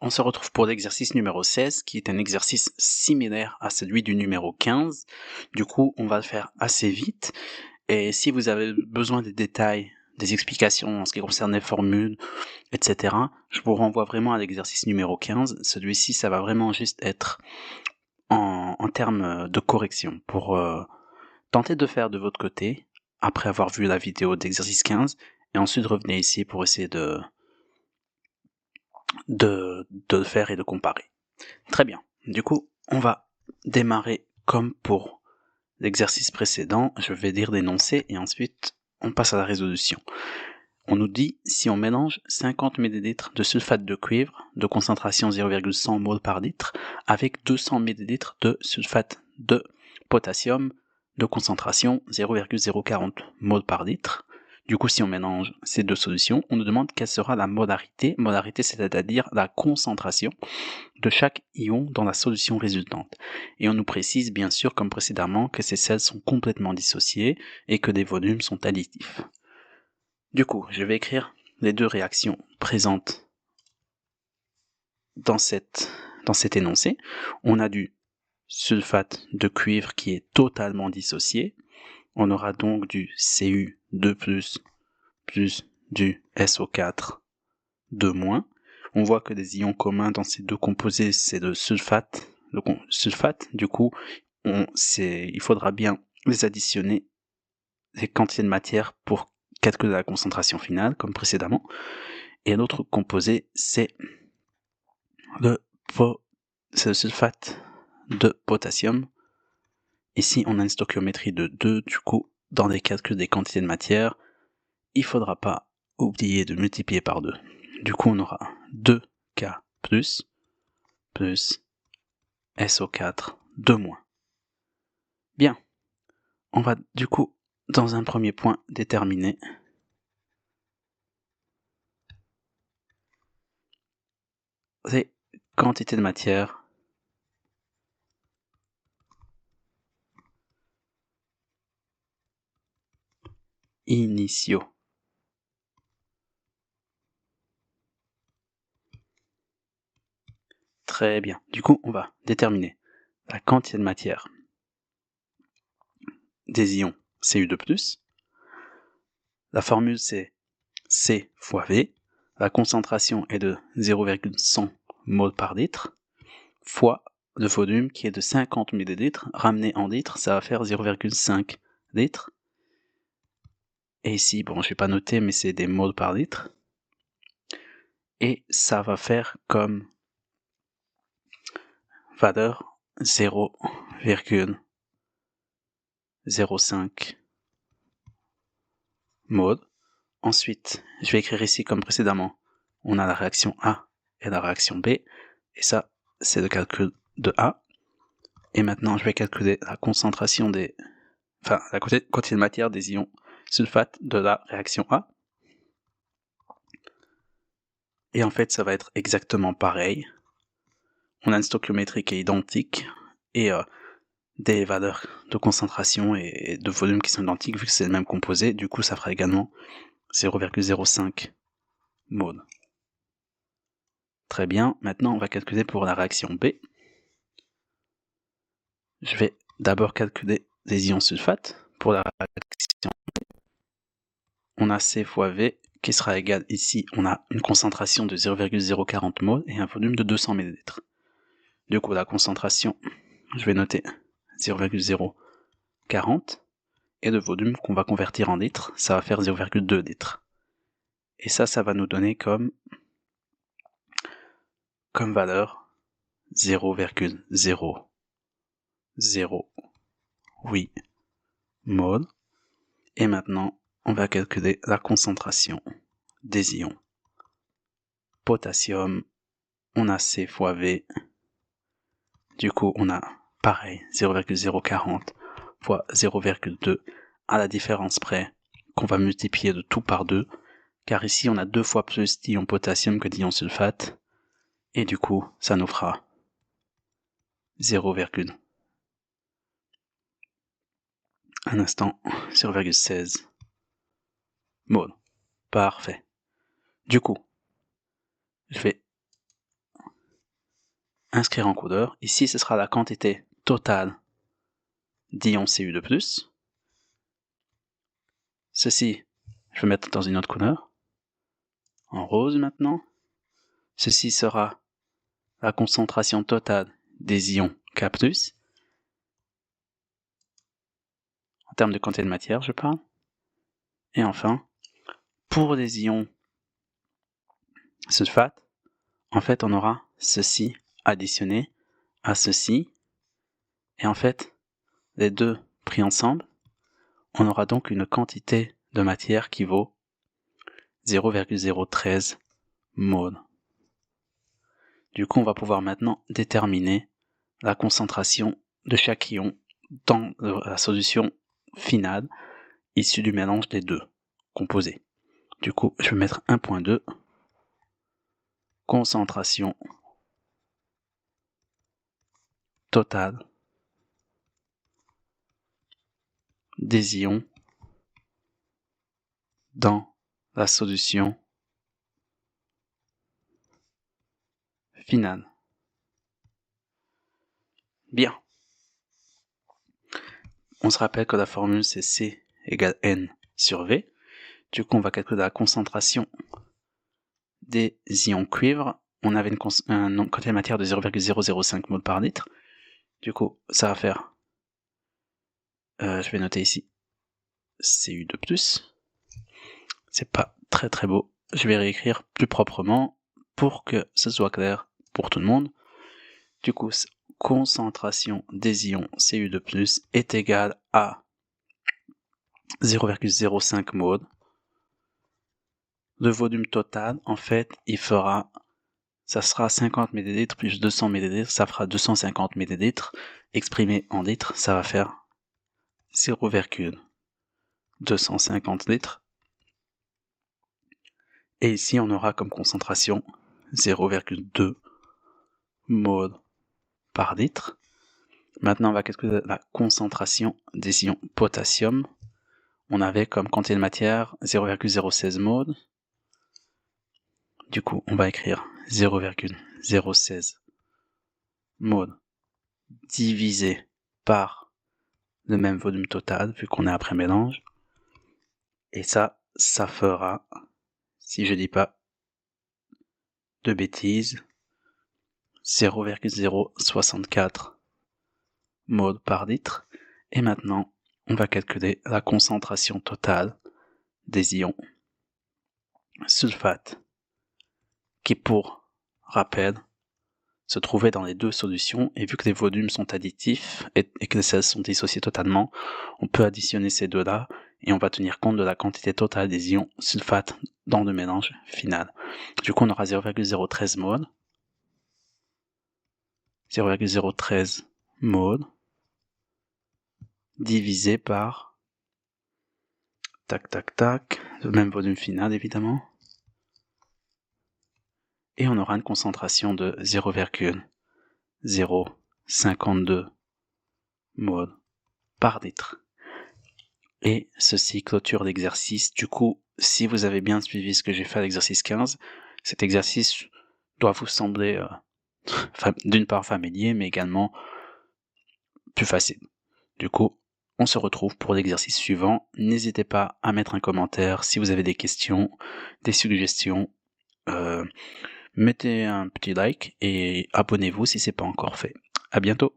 On se retrouve pour l'exercice numéro 16, qui est un exercice similaire à celui du numéro 15. Du coup, on va le faire assez vite. Et si vous avez besoin des détails, des explications en ce qui concerne les formules, etc., je vous renvoie vraiment à l'exercice numéro 15. Celui-ci, ça va vraiment juste être en termes de correction pour tenter de faire de votre côté, après avoir vu la vidéo d'exercice 15, et ensuite revenez ici pour essayer de le faire et de comparer. Très bien. Du coup, on va démarrer comme pour l'exercice précédent. Je vais lire l'énoncé et ensuite on passe à la résolution. On nous dit si on mélange 50 ml de sulfate de cuivre de concentration 0,100 mol par litre avec 200 ml de sulfate de potassium de concentration 0,040 mol par litre. Du coup, si on mélange ces deux solutions, on nous demande quelle sera la molarité. Molarité, c'est-à-dire la concentration de chaque ion dans la solution résultante. Et on nous précise bien sûr, comme précédemment, que ces sels sont complètement dissociés et que les volumes sont additifs. Du coup, je vais écrire les deux réactions présentes dans cet énoncé. On a du sulfate de cuivre qui est totalement dissocié. On aura donc du Cu2+, plus du SO4 2-. On voit que les ions communs dans ces deux composés, c'est le sulfate. Du coup, il faudra bien les additionner, les quantités de matière, pour calculer la concentration finale, comme précédemment. Et l'autre composé, c'est le sulfate de potassium. Ici, on a une stoichiométrie de 2, du coup, dans les calculs des quantités de matière, il ne faudra pas oublier de multiplier par 2. Du coup, on aura 2K plus SO4 2-. Bien, on va du coup, dans un premier point, déterminer les quantités de matière initiaux. Très bien. Du coup, on va déterminer la quantité de matière des ions Cu2+. La formule, c'est C fois V. La concentration est de 0,100 mol par litre, fois le volume qui est de 50 ml, ramené en litres, ça va faire 0,5 litres. Et ici, bon, je vais pas noter, mais c'est des mols par litre. Et ça va faire comme valeur 0,05 mol. Ensuite, je vais écrire ici comme précédemment, on a la réaction A et la réaction B, et ça, c'est le calcul de A. Et maintenant, je vais calculer la concentration la quantité de matière des ions sulfate de la réaction A. Et en fait, ça va être exactement pareil. On a une stoichiométrie qui est identique et des valeurs de concentration et de volume qui sont identiques vu que c'est le même composé. Du coup, ça fera également 0,05 mol. Très bien. Maintenant, on va calculer pour la réaction B. Je vais d'abord calculer les ions sulfate. Pour la réaction B, on a C fois V qui sera égal, ici, on a une concentration de 0,040 mol et un volume de 200 ml. Du coup, la concentration, je vais noter 0,040, et le volume qu'on va convertir en litres, ça va faire 0,2 litres. Et ça va nous donner comme valeur 0,008 mol. Et maintenant, on va calculer la concentration des ions potassium. On a C fois V. Du coup, on a pareil 0,040 fois 0,2 à la différence près qu'on va multiplier de tout par 2, car ici on a 2 fois plus d'ions potassium que d'ions sulfate, et du coup ça nous fera 0,16 mol. Parfait. Du coup, je vais inscrire en codeur. Ici, ce sera la quantité totale d'ions Cu2+. Ceci, je vais mettre dans une autre couleur, en rose maintenant. Ceci sera la concentration totale des ions K+, en termes de quantité de matière, je parle. Et enfin, pour les ions sulfate, en fait, on aura ceci additionné à ceci. Et en fait, les deux pris ensemble, on aura donc une quantité de matière qui vaut 0,013 mol. Du coup, on va pouvoir maintenant déterminer la concentration de chaque ion dans la solution finale issue du mélange des deux composés. Du coup, je vais mettre 1.2, concentration totale des ions dans la solution finale. Bien. On se rappelle que la formule c'est C égale N sur V. Du coup, on va calculer la concentration des ions cuivre. On avait une quantité de matière de 0,005 mol par litre. Du coup, ça va faire, je vais noter ici, Cu2+. C'est pas très très beau. Je vais réécrire plus proprement pour que ce soit clair pour tout le monde. Du coup, concentration des ions Cu2+ est égale à 0,05 mol. Le volume total, en fait, ça sera 50 ml plus 200 ml, ça fera 250 ml. Exprimé en litres, ça va faire 0,250 litres. Et ici, on aura comme concentration 0,2 mol par litre. Maintenant, on va calculer la concentration des ions potassium. On avait comme quantité de matière 0,016 mol. Du coup, on va écrire 0,016 mol divisé par le même volume total, vu qu'on est après mélange. Et ça fera, si je dis pas de bêtises, 0,064 mol par litre. Et maintenant, on va calculer la concentration totale des ions sulfate, qui, pour rappel, se trouvait dans les deux solutions, et vu que les volumes sont additifs et que les sels sont dissociés totalement, on peut additionner ces deux-là, et on va tenir compte de la quantité totale des ions sulfate dans le mélange final. Du coup, on aura 0,013 mol, 0,013 mol, divisé par, le même volume final évidemment, et on aura une concentration de 0,052 mol par litre. Et ceci clôture l'exercice. Du coup, si vous avez bien suivi ce que j'ai fait à l'exercice 15, cet exercice doit vous sembler d'une part familier, mais également plus facile. Du coup, on se retrouve pour l'exercice suivant. N'hésitez pas à mettre un commentaire si vous avez des questions, des suggestions. Mettez un petit like et abonnez-vous si ce n'est pas encore fait. À bientôt.